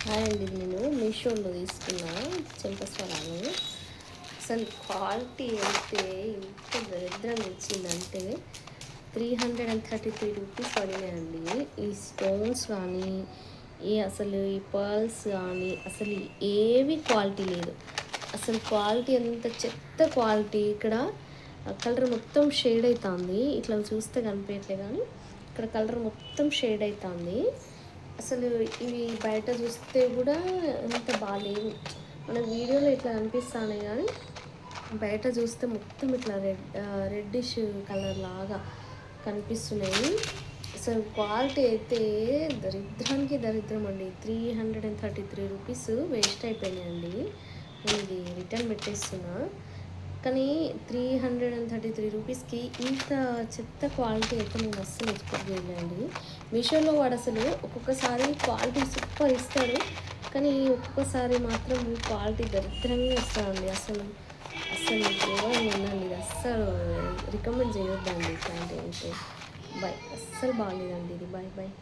Hi అండి, నేను మీషోలో తీసుకున్న చెంపస్వరాలు. అసలు క్వాలిటీ అయితే ఇంత దరిద్రం ఇచ్చిందంటే 333 రూపీస్ పడినాయండి. ఈ స్టోన్స్ కానీ అసలు ఈ పర్ల్స్ కానీ అసలు ఏవి క్వాలిటీ లేదు. అసలు క్వాలిటీ ఎంత చెత్త క్వాలిటీ. ఇక్కడ కలర్ మొత్తం షేడ్ అవుతుంది, ఇట్లా చూస్తే కనిపించట్లే కానీ ఇక్కడ కలర్ మొత్తం షేడ్ అవుతుంది. అసలు ఇవి బయట చూస్తే కూడా ఎంత బాగాలేవు. మన వీడియోలో ఇట్లా అనిపిస్తానే కానీ బయట చూస్తే మొత్తం ఇట్లా రెడ్డిష్ కలర్ లాగా కనిపిస్తున్నాయి. అసలు క్వాలిటీ అయితే దరిద్రానికి దరిద్రం అండి. 333 రూపీస్ వేస్ట్ అయిపోయినాయండి. నేను ఇది రిటర్న్ పెట్టేస్తున్నా. కానీ 333 రూపీస్కి ఇంత చెత్త క్వాలిటీ అయితే నేను అస్సలు ఎక్స్పెక్ట్ చేయలేండి. మీషోలో వాడు అసలు ఒక్కొక్కసారి క్వాలిటీ సూపర్ ఇస్తాడు, కానీ ఒక్కొక్కసారి మాత్రం క్వాలిటీ దరిద్రంగా ఇస్తాడండి. అసలు అసలు ఘోరంగా ఉందండి. ఇది అస్సలు రికమెండ్ చేయొద్దండి ఇట్లాంటి అయితే. బాయ్. అస్సలు బాగాలేదండి ఇది. Bye bye.